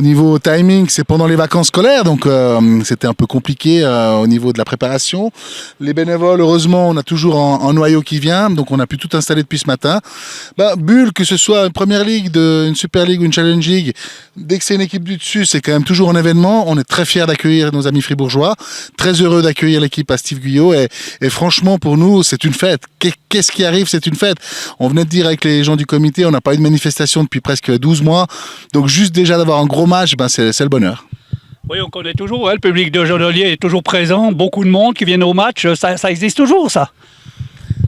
au niveau timing, c'est pendant les vacances scolaires, donc c'était un peu compliqué au niveau de la préparation. Les bénévoles, heureusement, on a toujours un noyau qui vient, donc on a pu tout installer depuis ce matin. Bulle, que ce soit une première ligue, une super league ou une challenge league, dès que c'est une équipe du dessus, c'est quand même toujours un événement. On est très fiers d'accueillir nos amis fribourgeois, très heureux d'accueillir l'équipe à Steve Guyot, et franchement, pour nous, c'est une fête. Qu'est-ce qui arrive? C'est une fête. On venait de dire avec les gens du comité, on n'a pas eu de manifestation depuis presque 12 mois. Donc juste déjà d'avoir un gros match, c'est le bonheur. Oui, on connaît toujours, le public de Genolier est toujours présent, beaucoup de monde qui viennent au match, ça existe toujours ça.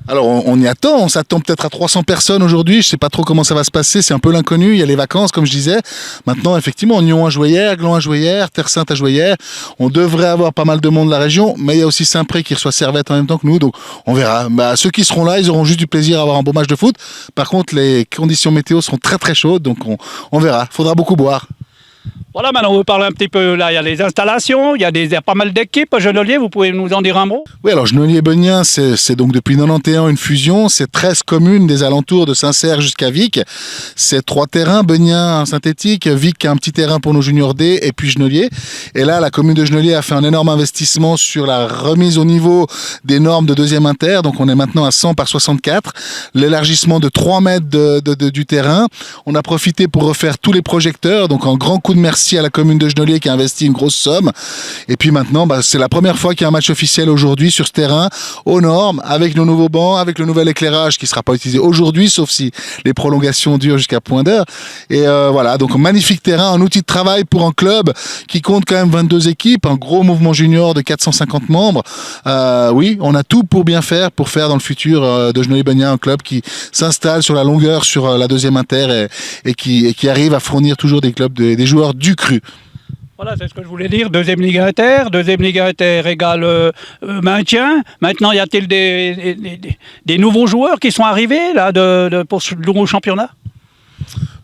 Alors on y attend, on s'attend peut-être à 300 personnes aujourd'hui, je ne sais pas trop comment ça va se passer, c'est un peu l'inconnu, il y a les vacances comme je disais. Maintenant effectivement, Nyon a joué hier, Gland a joué hier, Terre Sainte a joué hier, on devrait avoir pas mal de monde de la région, mais il y a aussi Saint-Pré qui reçoit Servette en même temps que nous, donc on verra. Ceux qui seront là, ils auront juste du plaisir à avoir un beau match de foot. Par contre, les conditions météo seront très très chaudes, donc on verra, il faudra beaucoup boire. Voilà, maintenant on veut parler un petit peu, là il y a les installations, il y a pas mal d'équipes à Genolier, vous pouvez nous en dire un mot? Oui, alors Genolier-Beugnin, c'est donc depuis 91 une fusion, c'est 13 communes des alentours de Saint-Cerf jusqu'à Vic. C'est 3 terrains, Beugnin un synthétique, Vic un petit terrain pour nos juniors D et puis Genolier. Et là, la commune de Genolier a fait un énorme investissement sur la remise au niveau des normes de deuxième inter, donc on est maintenant à 100 par 64, l'élargissement de 3 mètres du terrain. On a profité pour refaire tous les projecteurs, donc un grand coup de merci à la commune de Genolier qui a investi une grosse somme. Et puis maintenant, c'est la première fois qu'il y a un match officiel aujourd'hui sur ce terrain, aux normes, avec nos nouveaux bancs, avec le nouvel éclairage qui ne sera pas utilisé aujourd'hui, sauf si les prolongations durent jusqu'à point d'heure. Et voilà, donc un magnifique terrain, un outil de travail pour un club qui compte quand même 22 équipes, un gros mouvement junior de 450 membres. Oui, on a tout pour bien faire, pour faire dans le futur de Genolier-Beugnin un club qui s'installe sur la longueur, sur la deuxième inter et qui arrive à fournir toujours des clubs, des joueurs du cru. Voilà, c'est ce que je voulais dire. Deuxième Ligue Inter égale maintien. Maintenant, y a-t-il des nouveaux joueurs qui sont arrivés là, pour ce nouveau championnat?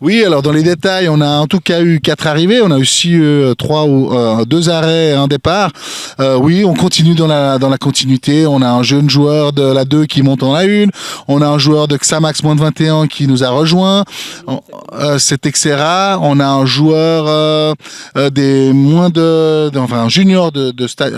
Oui, alors dans les détails, on a en tout cas eu 4 arrivées, on a aussi 2 arrêts et un départ. Oui, on continue dans la continuité. On a un jeune joueur de la 2 qui monte en la 1. On a un joueur de Xamax moins de 21 qui nous a rejoint. C'est Texera. On a un joueur des moins un junior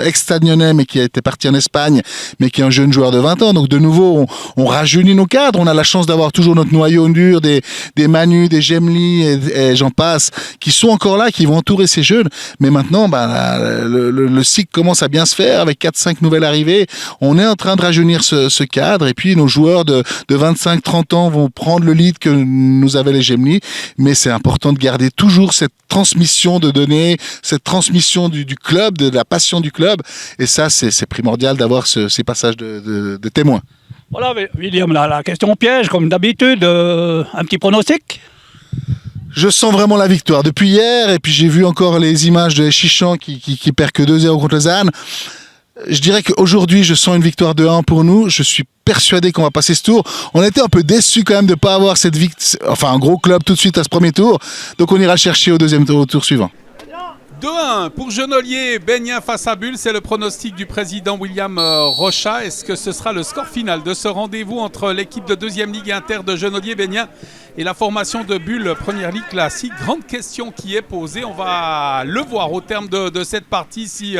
ex-Stade Lyonnais, mais qui a été parti en Espagne, mais qui est un jeune joueur de 20 ans. Donc de nouveau, on rajeunit nos cadres. On a la chance d'avoir toujours notre noyau dur, des Manu, des Gemli et j'en passe, qui sont encore là, qui vont entourer ces jeunes. Mais maintenant, le cycle commence à bien se faire avec 4-5 nouvelles arrivées. On est en train de rajeunir ce cadre et puis nos joueurs de 25-30 ans vont prendre le lead que nous avaient les Gemli. Mais c'est important de garder toujours cette transmission de données, cette transmission du club, de la passion du club. Et ça, c'est primordial d'avoir ces passages de témoins. Voilà, William, la question piège, comme d'habitude, un petit pronostic? Je sens vraiment la victoire. Depuis hier, et puis j'ai vu encore les images de Chichan qui perd que 2-0 contre Lausanne. Je dirais qu'aujourd'hui, je sens une victoire de 1 pour nous. Je suis persuadé qu'on va passer ce tour. On était un peu déçus quand même de ne pas avoir cette victoire, enfin un gros club tout de suite à ce premier tour. Donc on ira chercher au tour suivant. 2-1 pour Genolier-Beugnin face à Bulle, c'est le pronostic du président William Rocha. Est-ce que ce sera le score final de ce rendez-vous entre l'équipe de deuxième Ligue Inter de Genolier-Beugnin et la formation de Bulle Première Ligue Classique? Grande question qui est posée, on va le voir au terme de cette partie si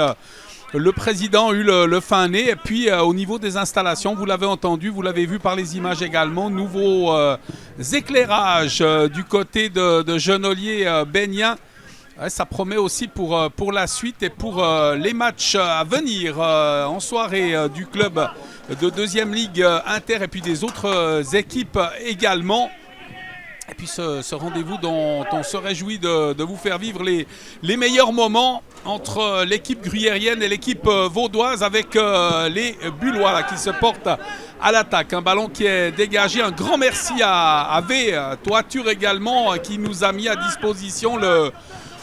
le président a eu le fin nez. Et puis au niveau des installations, vous l'avez entendu, vous l'avez vu par les images également, nouveaux éclairages du côté de Genolier-Beugnin. Ouais, ça promet aussi pour la suite et pour les matchs à venir en soirée du club de deuxième ligue Inter et puis des autres équipes également. Et puis ce rendez-vous dont on se réjouit de vous faire vivre les meilleurs moments entre l'équipe gruyérienne et l'équipe vaudoise avec les Bullois là, qui se portent à l'attaque. Un ballon qui est dégagé. Un grand merci à V, Toiture également, qui nous a mis à disposition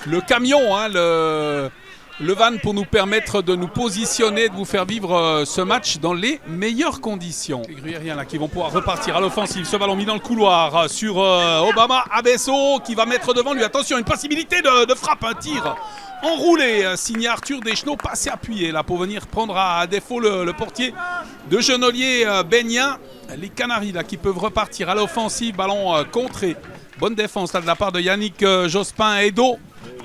le camion, hein, le van pour nous permettre de nous positionner, de vous faire vivre ce match dans les meilleures conditions. Les Gruyériens là qui vont pouvoir repartir à l'offensive. Ce ballon mis dans le couloir sur Obama Abesso qui va mettre devant lui. Attention, une possibilité de frappe, un tir enroulé, signé Arthur Deschenaux, passé appuyé là pour venir prendre à défaut le portier de Genolier-Beugnin. Les Canaries là qui peuvent repartir à l'offensive, ballon contré. Bonne défense là de la part de Yannick Jospin Edo.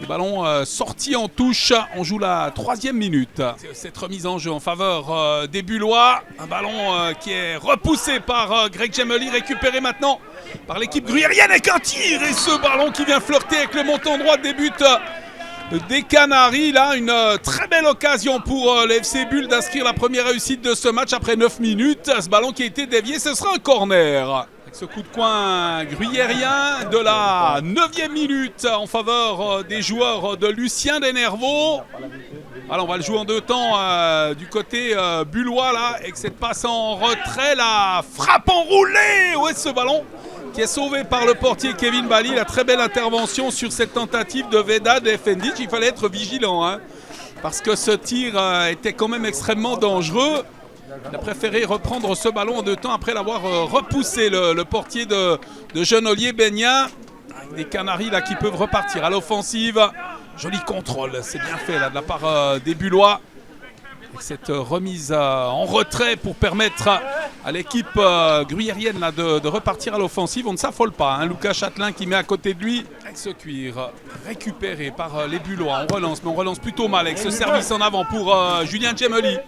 Le ballon sorti en touche, on joue la 3e minute. Cette remise en jeu en faveur des Bullois. Un ballon qui est repoussé par Greg Gemely, récupéré maintenant par l'équipe gruyérienne avec un tir. Et ce ballon qui vient flirter avec le montant droit des buts des Canaries. Là, une très belle occasion pour le FC Bulle d'inscrire la première réussite de ce match après 9 minutes. Ce ballon qui a été dévié, ce sera un corner. Ce coup de coin gruyérien de la 9e minute en faveur des joueurs de Lucien Denervaux. Alors on va le jouer en 2 temps du côté bullois là, avec cette passe en retrait, la frappe enroulée. Ouais, ce ballon qui est sauvé par le portier Kevin Bali. La très belle intervention sur cette tentative de Vedad Efendic. Il fallait être vigilant parce que ce tir était quand même extrêmement dangereux. Il a préféré reprendre ce ballon en 2 temps après l'avoir repoussé, le portier de Genolier Bénien. Des Canaries là qui peuvent repartir à l'offensive. Joli contrôle, c'est bien fait là de la part des Bullois. Et cette remise en retrait pour permettre à l'équipe gruyérienne là, de repartir à l'offensive. On ne s'affole pas. Lucas Châtelain qui met à côté de lui avec ce cuir récupéré par les Bullois. On relance, mais on relance plutôt mal avec ce service en avant pour Julien Gemely.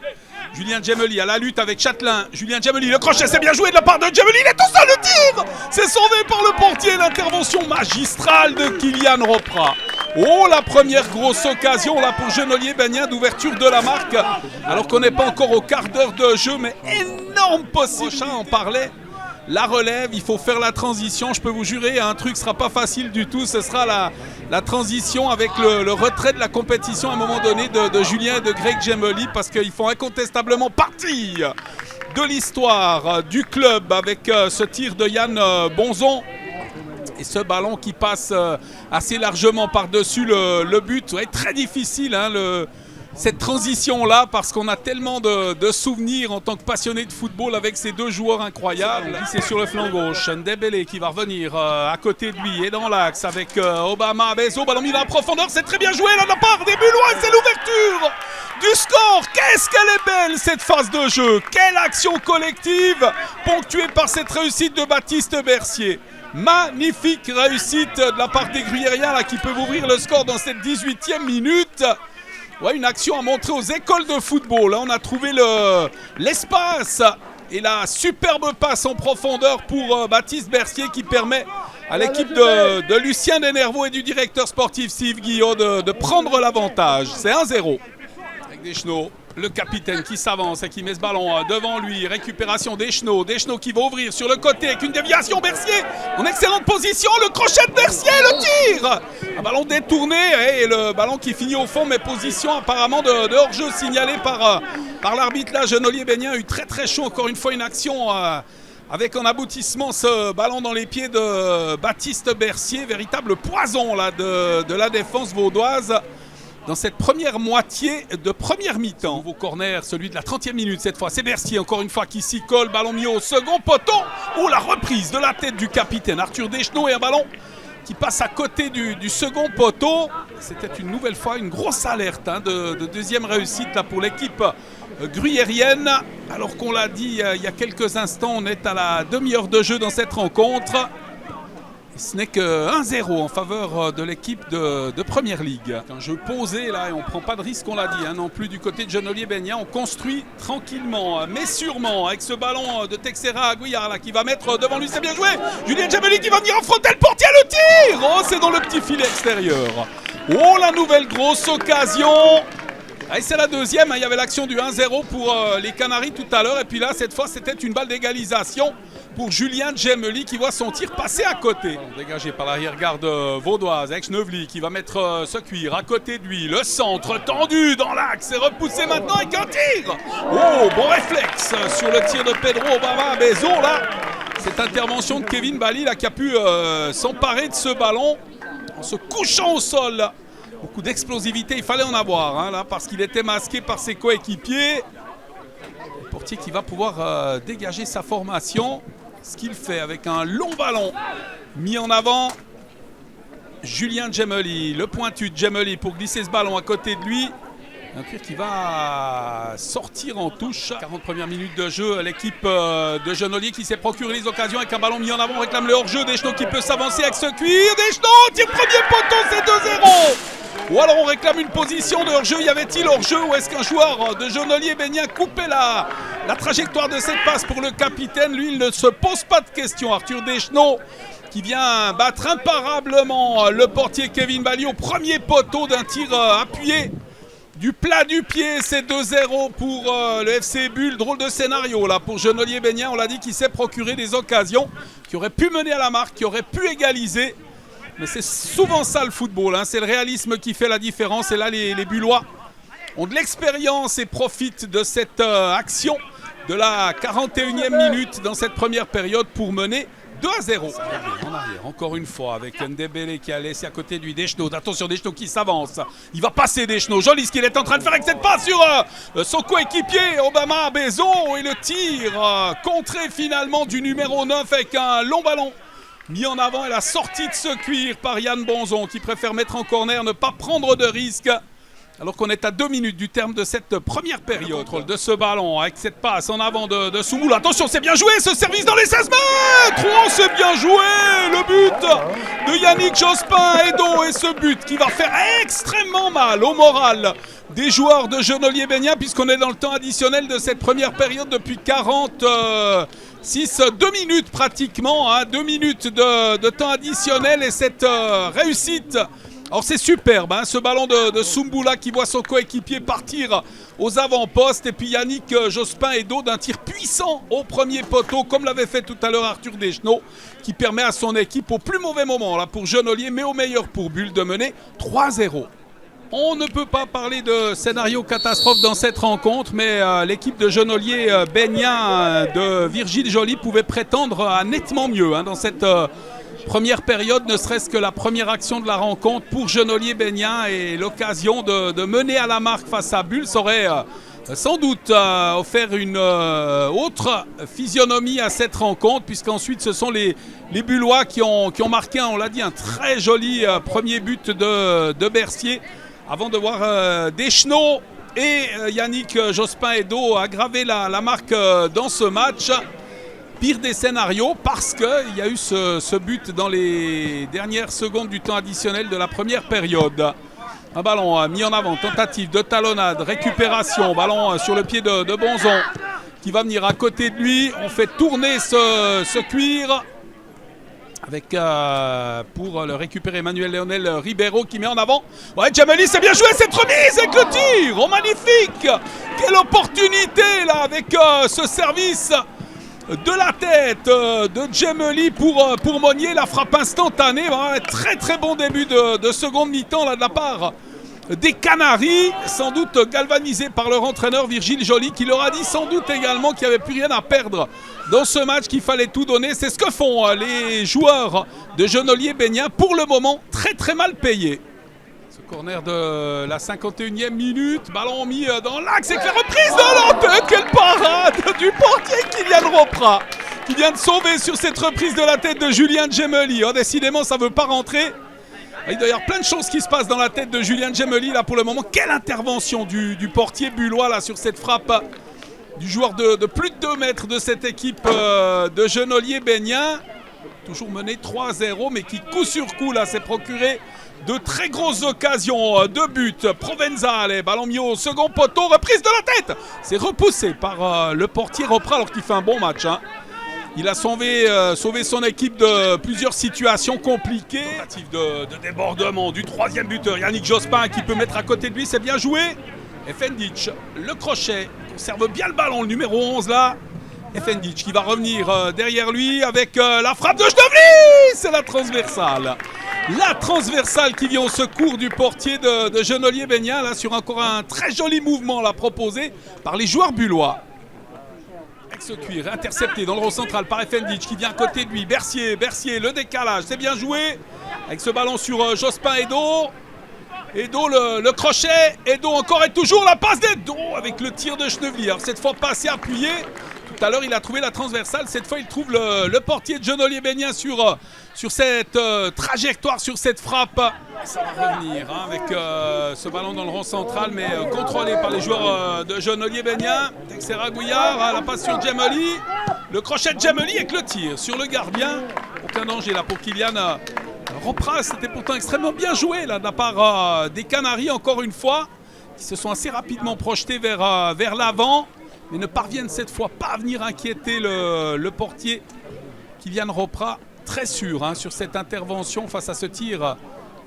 Julien Gemely à la lutte avec Châtelain. Julien Gemely, le crochet, c'est bien joué de la part de Gemely. Il est tout seul, le tir. C'est sauvé par le portier. L'intervention magistrale de Kylian Ropra. Oh, la première grosse occasion là pour Genolier Bénien d'ouverture de la marque. Alors qu'on n'est pas encore au quart d'heure de jeu, mais énorme possibilité. Prochain en parlait. La relève, il faut faire la transition. Je peux vous jurer, un truc ne sera pas facile du tout. Ce sera la transition avec le retrait de la compétition à un moment donné de Julien et de Greg Gemely, parce qu'ils font incontestablement partie de l'histoire du club avec ce tir de Yann Bonzon. Et ce ballon qui passe assez largement par-dessus le but. Ouais, très difficile cette transition-là, parce qu'on a tellement de souvenirs en tant que passionné de football avec ces 2 joueurs incroyables. C'est sur le flanc gauche, Ndebele qui va revenir à côté de lui et dans l'axe avec Obama Bezo. Ballon mis dans la profondeur, c'est très bien joué là de la part des Bullois et c'est l'ouverture du score. Qu'est-ce qu'elle est belle cette phase de jeu. Quelle action collective ponctuée par cette réussite de Baptiste Bercier. Magnifique réussite de la part des Gruyériens là, qui peuvent ouvrir le score dans cette 18e minute. Ouais, une action à montrer aux écoles de football. Là, on a trouvé l'espace et la superbe passe en profondeur pour Baptiste Bercier qui permet à l'équipe de Lucien Denervaux et du directeur sportif Steve Guillot de prendre l'avantage. C'est 1-0 avec Deschenaux. Le capitaine qui s'avance et qui met ce ballon devant lui. Récupération Deschenaux. Deschenaux qui va ouvrir sur le côté avec une déviation. Bercier en excellente position. Le crochet de Bercier, le tir. Un ballon détourné et le ballon qui finit au fond, mais position apparemment de hors-jeu signalée par l'arbitre. Là, Genolier Bénien a eu très très chaud. Encore une fois, une action avec en aboutissement ce ballon dans les pieds de Baptiste Bercier. Véritable poison là, de la défense vaudoise. Dans cette première moitié de première mi-temps. Nouveau corner, celui de la 30e minute cette fois. C'est Bercier encore une fois qui s'y colle. Ballon mis au second poteau. Oh, la reprise de la tête du capitaine Arthur Deschenaux et un ballon qui passe à côté du second poteau. C'était une nouvelle fois une grosse alerte de deuxième réussite là, pour l'équipe gruyérienne. Alors qu'on l'a dit il y a quelques instants, on est à la demi-heure de jeu dans cette rencontre. Ce n'est que 1-0 en faveur de l'équipe de Première Ligue. Un jeu posé là et on ne prend pas de risque, on l'a dit, non plus du côté de Genolier Bénien. On construit tranquillement, mais sûrement, avec ce ballon de Texera Aguiar là, qui va mettre devant lui, c'est bien joué. Julien Gemely qui va venir affronter le portier, le tir. Oh, c'est dans le petit filet extérieur. Oh, la nouvelle grosse occasion. Et c'est la deuxième, il y avait l'action du 1-0 pour les Canaries tout à l'heure. Et puis là, cette fois, c'était une balle d'égalisation pour Julien Gemely qui voit son tir passer à côté. Dégagé par l'arrière-garde vaudoise avec Schnevely qui va mettre ce cuir à côté de lui. Le centre tendu dans l'axe et repoussé maintenant avec un tir. Oh, bon réflexe sur le tir de Pedro Obama Bezo là. Cette intervention de Kevin Bali là, qui a pu s'emparer de ce ballon en se couchant au sol. Beaucoup d'explosivité, il fallait en avoir là, parce qu'il était masqué par ses coéquipiers. Le portier qui va pouvoir dégager sa formation. Ce qu'il fait avec un long ballon mis en avant. Julien Gemely, le pointu de Gemely pour glisser ce ballon à côté de lui. Un cuir qui va sortir en touche. 40 premières minutes de jeu. L'équipe de Genolier qui s'est procuré les occasions avec un ballon mis en avant. On réclame le hors-jeu. Deschenaux qui peut s'avancer avec ce cuir. Deschenaux tire premier poteau, c'est 2-0. Ou alors on réclame une position de hors-jeu. Y avait-il hors-jeu ou est-ce qu'un joueur de Genolier Bénien coupait la trajectoire de cette passe pour le capitaine? Lui, il ne se pose pas de questions. Arthur Deschenaux qui vient battre imparablement le portier Kevin Bally au premier poteau d'un tir appuyé. Du plat du pied, c'est 2-0 pour le FC Bulle. Drôle de scénario là pour Genolier Bénien. On l'a dit qu'il s'est procuré des occasions qui auraient pu mener à la marque, qui auraient pu égaliser. Mais c'est souvent ça le football, hein. C'est le réalisme qui fait la différence. Et là, les Bullois ont de l'expérience et profitent de cette action de la 41e minute dans cette première période pour mener 2-0. En arrière, encore une fois, avec Ndebele qui a laissé à côté de lui Deschenaux. Attention, Deschenaux qui s'avance. Il va passer Deschenaux. Joli ce qu'il est en train de faire avec cette passe sur son coéquipier Obama Bézon. Et le tir contré finalement du numéro 9 avec un long ballon mis en avant. Et la sortie de ce cuir par Yann Bonzon qui préfère mettre en corner, ne pas prendre de risque. Alors qu'on est à 2 minutes du terme de cette première période. Contrôle de ce ballon avec cette passe en avant de Soumoula. Attention, c'est bien joué ce service dans les 16 mètres. Oh, c'est bien joué. Le but de Yannick Jospin-Edo et ce but qui va faire extrêmement mal au moral des joueurs de Genolier Bénien puisqu'on est dans le temps additionnel de cette première période depuis 2 minutes pratiquement. 2 minutes de temps additionnel et cette réussite. Alors c'est superbe, hein, ce ballon de Soumoula qui voit son coéquipier partir aux avant-postes. Et puis Yannick Jospin-Edo d'un tir puissant au premier poteau, comme l'avait fait tout à l'heure Arthur Deschenaux, qui permet à son équipe au plus mauvais moment là, pour Genolier, mais au meilleur pour Bulle, de mener 3-0. On ne peut pas parler de scénario catastrophe dans cette rencontre, mais l'équipe de Genolier Bénien de Virgile Joly pouvait prétendre à nettement mieux dans cette première période, ne serait-ce que la première action de la rencontre pour Genolier Bénien et l'occasion de mener à la marque face à Bulle. Ça aurait sans doute offert une autre physionomie à cette rencontre, puisqu'ensuite ce sont les Bullois qui ont marqué, on l'a dit, un très joli premier but de Bercier, avant de voir Deschenaux et Yannick Jospin-Edo aggraver la marque dans ce match. Pire des scénarios parce qu'il y a eu ce but dans les dernières secondes du temps additionnel de la première période. Un ballon mis en avant, tentative de talonnade, récupération, ballon sur le pied de Bonzon qui va venir à côté de lui. On fait tourner ce cuir avec pour le récupérer Emmanuel Léonel Ribeiro qui met en avant. Ouais, Djemeli, c'est bien joué cette remise avec le tir. Oh, magnifique. Quelle opportunité là avec ce service de la tête de Djemeli pour Monnier, la frappe instantanée. Très très bon début de seconde mi-temps là, de la part des Canaries, sans doute galvanisé par leur entraîneur Virgile Joly, qui leur a dit sans doute également qu'il n'y avait plus rien à perdre dans ce match, qu'il fallait tout donner. C'est ce que font les joueurs de Genolier Bénien, pour le moment très très mal payés. Corner de la 51e minute, ballon mis dans l'axe avec la reprise de la tête. Quelle parade du portier Kylian Ropra qui vient de sauver sur cette reprise de la tête de Julien Djemeli. Oh, décidément, ça ne veut pas rentrer. Il doit y avoir plein de choses qui se passent dans la tête de Julien Djemeli là pour le moment. Quelle intervention du portier bullois là sur cette frappe du joueur de plus de 2 mètres de cette équipe de Genolier Bénien. Toujours mené 3-0, mais qui coup sur coup là s'est procuré de très grosses occasions de but. Provenzale, ballon mis au second poteau, reprise de la tête. C'est repoussé par le portier Ropra alors qu'il fait un bon match. Il a sauvé son équipe de plusieurs situations compliquées. Tentative de débordement du 3e buteur, Yannick Jospin, qui peut mettre à côté de lui, c'est bien joué. Efendic, le crochet, conserve bien le ballon, le numéro 11 là. Efendic qui va revenir derrière lui avec la frappe de Genevly. C'est la transversale. La transversale qui vient au secours du portier de Genolier Bénien, là, sur encore un très joli mouvement là, proposé par les joueurs bullois. Avec ce cuir intercepté dans le rond central par Efendic qui vient à côté de lui. Bercier, le décalage, c'est bien joué. Avec ce ballon sur Jospin-Edo. Edo le crochet. Edo encore et toujours la passe d'Edo avec le tir de Genevly. Alors cette fois pas assez appuyé. Tout à l'heure, il a trouvé la transversale. Cette fois, il trouve le portier de Genolier-Bénien sur cette trajectoire, sur cette frappe. Ça va revenir avec ce ballon dans le rond central, mais contrôlé par les joueurs de Genolier-Bénien. Texera Gouillard, la passe sur Djemoli. Le crochet de Djemoli avec le tir sur le gardien. Aucun danger là pour Kylian Ropra. C'était pourtant extrêmement bien joué là, de la part des Canaries, encore une fois, qui se sont assez rapidement projetés vers l'avant, mais ne parviennent cette fois pas à venir inquiéter le portier Kylian Ropra. Très sûr sur cette intervention face à ce tir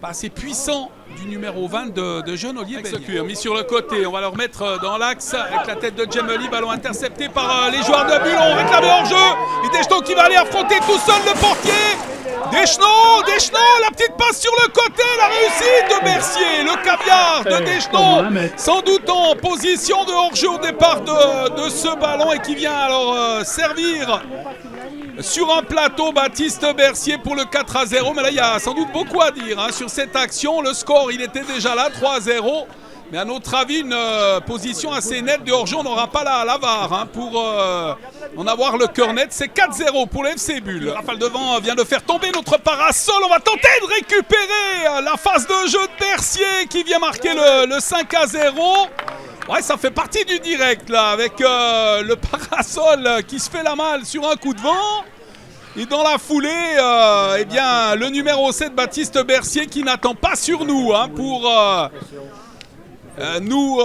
pas assez puissant du numéro 20 de Genolier-Bénien. Mis sur le côté, on va le remettre dans l'axe avec la tête de Djemoli, ballon intercepté par les joueurs de Bulle, on réclame hors-jeu, et Deschenaux qui va aller affronter tout seul le portier. Deschenaux, la petite passe sur le côté, la réussite de Bercier, le caviar de Deschenaux, sans doute en position de hors-jeu au départ de ce ballon, et qui vient alors servir sur un plateau Baptiste Bercier pour le 4-0. Mais là, il y a sans doute beaucoup à dire sur cette action. Le score, il était déjà là, 3-0. Mais à notre avis, une position assez nette de hors-jeu. On n'aura pas la VAR pour en avoir le cœur net. C'est 4-0 pour le FC Bulle. Rafale devant vient de faire tomber notre parasol. On va tenter de récupérer la phase de jeu de Bercier qui vient marquer le 5-0. Ouais, ça fait partie du direct là, avec le parasol qui se fait la malle sur un coup de vent. Et dans la foulée, eh bien, le numéro 7, Baptiste Bercier, qui n'attend pas sur nous pour nous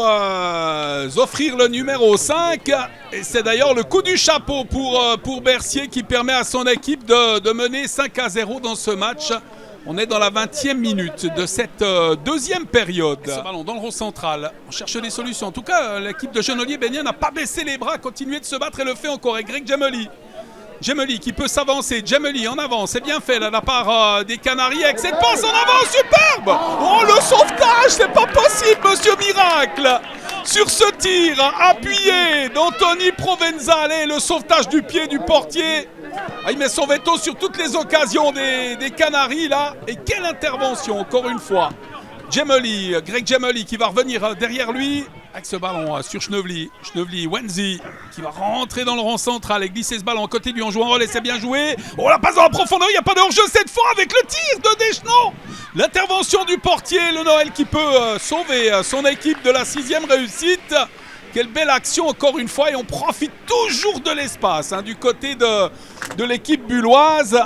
offrir le numéro 5. Et c'est d'ailleurs le coup du chapeau pour Bercier qui permet à son équipe de mener 5-0 dans ce match. On est dans la 20e minute de cette deuxième période. Ce ballon dans le rond central, on cherche des solutions. En tout cas, l'équipe de Genolier-Bénien n'a pas baissé les bras, continué de se battre et le fait encore avec Greg Djemoli. Djemoli qui peut s'avancer, Djemoli en avant, c'est bien fait là, de la part des Canaries avec cette passe en avant, superbe. Oh, le sauvetage, c'est pas possible, monsieur Miracle. Sur ce tir appuyé d'Anthony Provenzale, le sauvetage du pied du portier. Il met son veto sur toutes les occasions des Canaries là. Et quelle intervention encore une fois. Djemoli, Greg Djemoli qui va revenir derrière lui avec ce ballon sur Schnevely. Wenzi qui va rentrer dans le rond central et glisser ce ballon à côté du en jouant en relais, c'est bien joué. Oh, la passe dans la profondeur, il n'y a pas de hors-jeu cette fois avec le tir de Deschenaux. L'intervention du portier, le Noël qui peut sauver son équipe de la 6e réussite. Quelle belle action encore une fois, et on profite toujours de l'espace du côté de l'équipe bulloise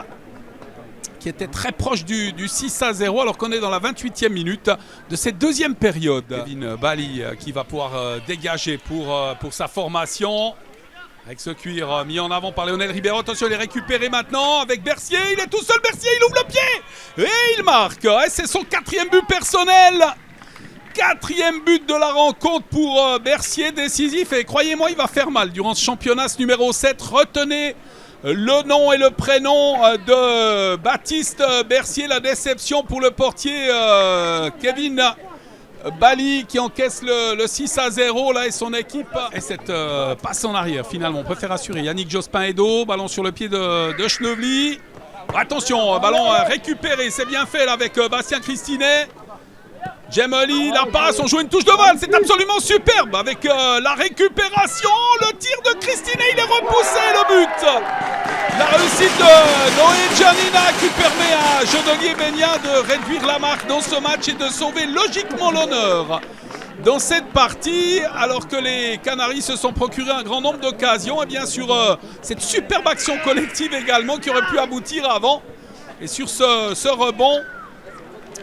qui était très proche du 6-0 alors qu'on est dans la 28e minute de cette deuxième période. Kevin Bali qui va pouvoir dégager pour sa formation avec ce cuir mis en avant par Lionel Ribeiro. Attention, il est récupéré maintenant avec Bercier, il est tout seul, Bercier, il ouvre le pied et il marque. C'est son 4e but personnel. 4e but de la rencontre pour Bercier, décisif, et croyez-moi, il va faire mal durant ce championnat, ce numéro 7. Retenez le nom et le prénom de Baptiste Bercier, la déception pour le portier Kevin Bali qui encaisse le 6-0 là, et son équipe. Et cette passe en arrière, finalement, on peut faire assurer Yannick Jospin-Edo, ballon sur le pied de Schnevely. Attention, ballon récupéré, c'est bien fait là, avec Bastien Christinet. Djemoli, la passe, on joue une touche de balle, c'est absolument superbe avec la récupération, le tir de Christinet, il est repoussé, le but. La réussite de Noé Giannina qui permet à Genolier-Bénien de réduire la marque dans ce match et de sauver logiquement l'honneur dans cette partie, alors que les Canaries se sont procuré un grand nombre d'occasions, et bien sûr cette superbe action collective également qui aurait pu aboutir avant. Et sur ce rebond,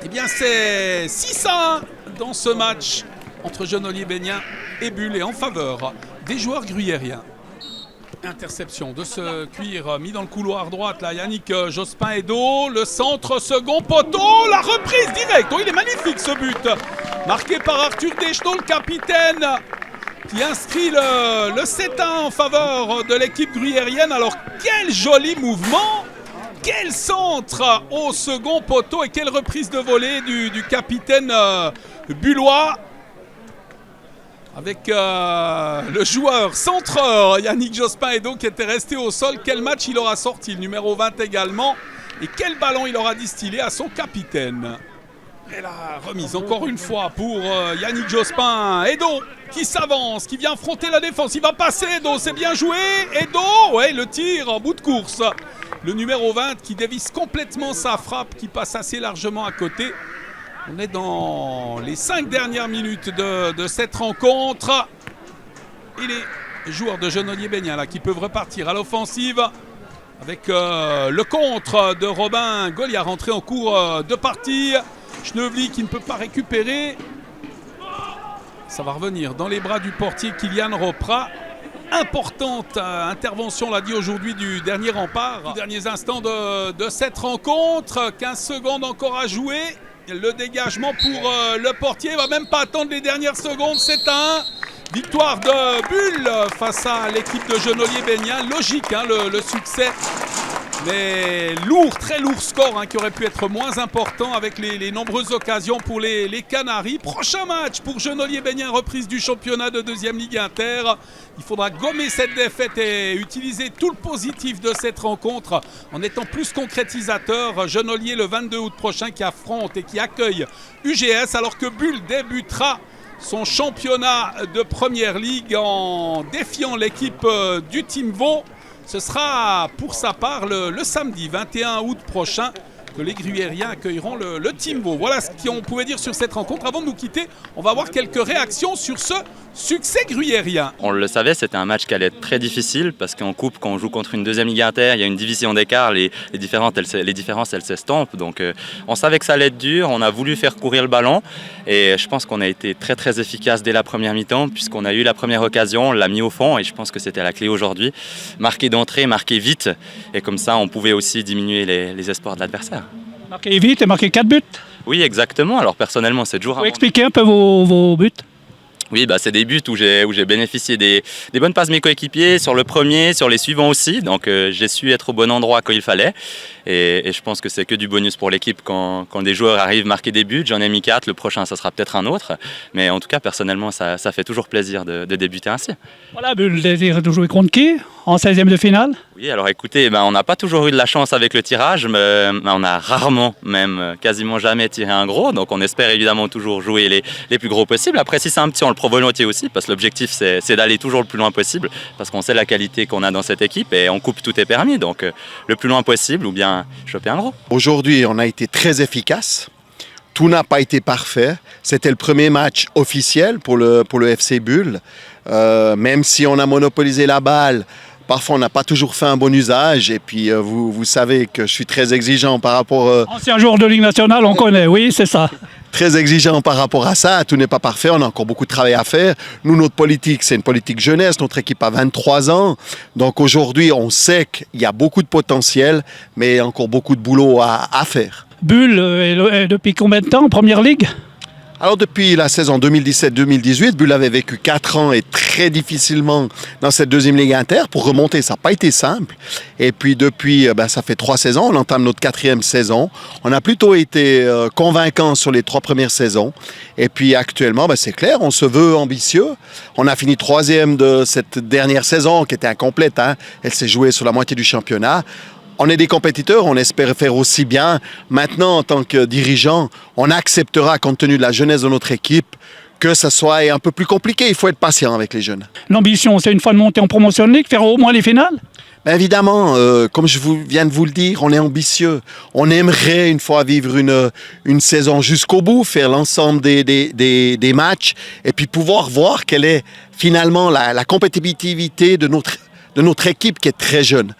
eh bien c'est 6-1 dans ce match entre Genolier-Bénien et Bulle, et en faveur des joueurs gruyériens. Interception de ce cuir mis dans le couloir droite là, Yannick Jospin-Edo, le centre, second poteau, la reprise directe. Oh, il est magnifique ce but, marqué par Arthur Deschenaux, le capitaine, qui inscrit le 7-1 en faveur de l'équipe gruyérienne. Alors quel joli mouvement, quel centre au second poteau et quelle reprise de volée du capitaine bullois. Avec le joueur centreur Yannick Jospin-Edo qui était resté au sol. Quel match il aura sorti, le numéro 20 également. Et quel ballon il aura distillé à son capitaine. Et la remise encore une fois pour Yannick Jospin. Edo qui s'avance, qui vient affronter la défense. Il va passer Edo, c'est bien joué. Edo, ouais, le tir en bout de course. Le numéro 20 qui dévisse complètement sa frappe, qui passe assez largement à côté. On est dans les 5 dernières minutes de cette rencontre. Et les joueurs de Genolier-Bénian là qui peuvent repartir à l'offensive avec le contre de Robin Goliard rentré en cours de partie. Schneuvely qui ne peut pas récupérer. Ça va revenir dans les bras du portier Kylian Ropra. Importante intervention, l'a dit aujourd'hui, du dernier rempart. Les derniers instants de cette rencontre. 15 secondes encore à jouer. Le dégagement pour le portier. Il ne va même pas attendre les dernières secondes. C'est un victoire de Bulle face à l'équipe de Genolier-Bénian. Logique, hein, le succès. Mais lourd, très lourd score hein, qui aurait pu être moins important avec les nombreuses occasions pour les Canaries. Prochain match pour Genolier-Bénian, reprise du championnat de 2e Ligue Inter. Il faudra gommer cette défaite et utiliser tout le positif de cette rencontre en étant plus concrétisateur. Genolier le 22 août prochain qui affronte et qui accueille UGS alors que Bulle débutera son championnat de Première Ligue en défiant l'équipe du Team Vaud. Ce sera pour sa part le samedi 21 août prochain que les Gruyériens accueilleront le Team Vaud. Voilà ce qu'on pouvait dire sur cette rencontre. Avant de nous quitter, on va avoir quelques réactions sur ce succès gruyérien. On le savait, c'était un match qui allait être très difficile parce qu'en coupe, quand on joue contre une 2e Ligue Inter, il y a une division d'écart, les différences elles s'estompent. Donc on savait que ça allait être dur, on a voulu faire courir le ballon et je pense qu'on a été très très efficace dès la première mi-temps puisqu'on a eu la première occasion, on l'a mis au fond et je pense que c'était la clé aujourd'hui. Marquer d'entrée, marquer vite et comme ça on pouvait aussi diminuer les espoirs de l'adversaire. Marquer vite et marquer 4 buts. Oui, exactement. Alors personnellement, c'est toujours... Vous pouvez expliquer un peu vos buts? Oui, c'est des buts où j'ai bénéficié des bonnes passes de mes coéquipiers, sur le premier, sur les suivants aussi. Donc j'ai su être au bon endroit quand il fallait. Et je pense que c'est que du bonus pour l'équipe quand des joueurs arrivent à marquer des buts. J'en ai mis 4, le prochain ça sera peut-être un autre. Mais en tout cas, personnellement, ça fait toujours plaisir de débuter ainsi. Voilà, le désir de jouer contre qui en 16e de finale? Oui, alors écoutez, on n'a pas toujours eu de la chance avec le tirage, mais on a rarement, même quasiment jamais tiré un gros. Donc on espère évidemment toujours jouer les plus gros possibles. Après, si c'est un petit, on le prend volontiers aussi, parce que l'objectif c'est d'aller toujours le plus loin possible, parce qu'on sait la qualité qu'on a dans cette équipe et en coupe tout est permis. Donc le plus loin possible ou bien choper un gros. Aujourd'hui, on a été très efficace. Tout n'a pas été parfait. C'était le premier match officiel pour le FC Bulle. Même si on a monopolisé la balle, parfois on n'a pas toujours fait un bon usage. Et puis vous savez que je suis très exigeant par rapport... Ancien joueur de Ligue nationale, on connaît, oui, c'est ça. Très exigeant par rapport à ça. Tout n'est pas parfait. On a encore beaucoup de travail à faire. Nous, notre politique, c'est une politique jeunesse. Notre équipe a 23 ans. Donc aujourd'hui, on sait qu'il y a beaucoup de potentiel, mais encore beaucoup de boulot à faire. Bulle est depuis combien de temps en Première Ligue? Alors depuis la saison 2017-2018, Bulle avait vécu 4 ans et très difficilement dans cette 2e Ligue Inter. Pour remonter, ça n'a pas été simple. Et puis depuis, ça fait 3 saisons, on entame notre 4e saison. On a plutôt été convaincants sur les 3 premières saisons. Et puis actuellement, c'est clair, on se veut ambitieux. On a fini 3e de cette dernière saison qui était incomplète. Elle s'est jouée sur la moitié du championnat. On est des compétiteurs, on espère faire aussi bien. Maintenant, en tant que dirigeant, on acceptera, compte tenu de la jeunesse de notre équipe, que ça soit un peu plus compliqué. Il faut être patient avec les jeunes. L'ambition, c'est une fois de monter en Promotion League, faire au moins les finales? Évidemment, comme je viens de vous le dire, on est ambitieux. On aimerait une fois vivre une saison jusqu'au bout, faire l'ensemble des matchs et puis pouvoir voir quelle est finalement la compétitivité de notre équipe qui est très jeune.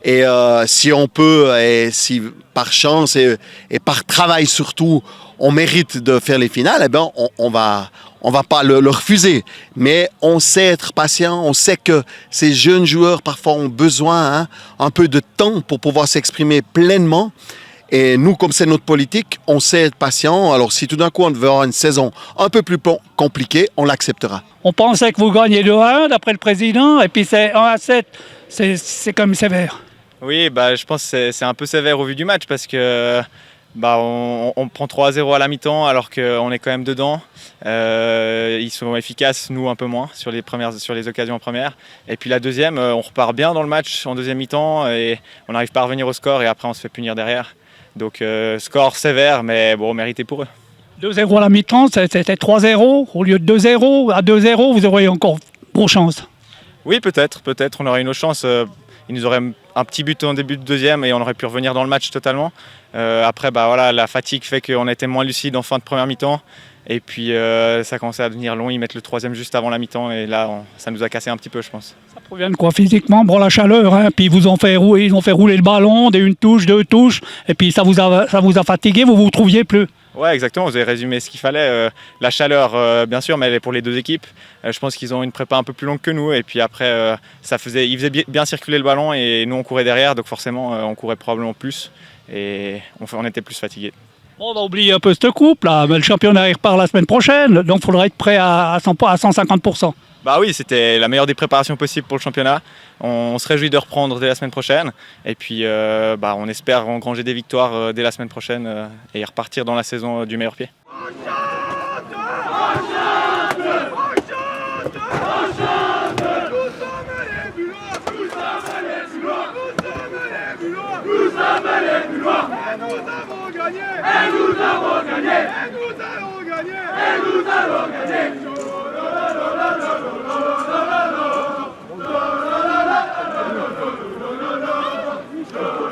Et si on peut, et si par chance et par travail surtout, on mérite de faire les finales, on va pas le refuser. Mais on sait être patient, on sait que ces jeunes joueurs parfois ont besoin un peu de temps pour pouvoir s'exprimer pleinement. Et nous, comme c'est notre politique, on sait être patient. Alors si tout d'un coup on veut avoir une saison un peu plus compliquée, on l'acceptera. On pensait que vous gagnez 2-1 d'après le président, et puis c'est 1-7, c'est quand même sévère. Oui, je pense que c'est un peu sévère au vu du match parce que on prend 3-0 à la mi-temps alors qu'on est quand même dedans. Ils sont efficaces, nous un peu moins sur les occasions en première. Et puis la deuxième, on repart bien dans le match en deuxième mi-temps et on n'arrive pas à revenir au score et après on se fait punir derrière. Donc score sévère mais mérité pour eux. 2-0 à la mi-temps, c'était 3-0 au lieu de 2-0. À 2-0, vous auriez encore gros chance. Oui, peut-être, on aurait une autre chance. Il nous aurait un petit but en début de deuxième et on aurait pu revenir dans le match totalement. Après, voilà, la fatigue fait qu'on était moins lucide en fin de première mi-temps. Et puis ça commençait à devenir long, ils mettent le troisième juste avant la mi-temps et là ça nous a cassé un petit peu, je pense. Ça provient de quoi physiquement? Bon, la chaleur, hein, puis ils ont fait rouler le ballon, une touche, deux touches, et puis ça vous a fatigué, vous trouviez plus. Ouais, exactement, vous avez résumé ce qu'il fallait. La chaleur, bien sûr, mais elle est pour les deux équipes. Je pense qu'ils ont une prépa un peu plus longue que nous et puis après, ils faisaient bien circuler le ballon et nous on courait derrière, donc forcément on courait probablement plus et on était plus fatigués. Bon, on va oublier un peu cette coupe là, mais le championnat il repart la semaine prochaine, donc il faudra être prêt à 150%. Bah oui, c'était la meilleure des préparations possibles pour le championnat. On se réjouit de reprendre dès la semaine prochaine et puis on espère engranger des victoires dès la semaine prochaine et repartir dans la saison du meilleur pied. Nous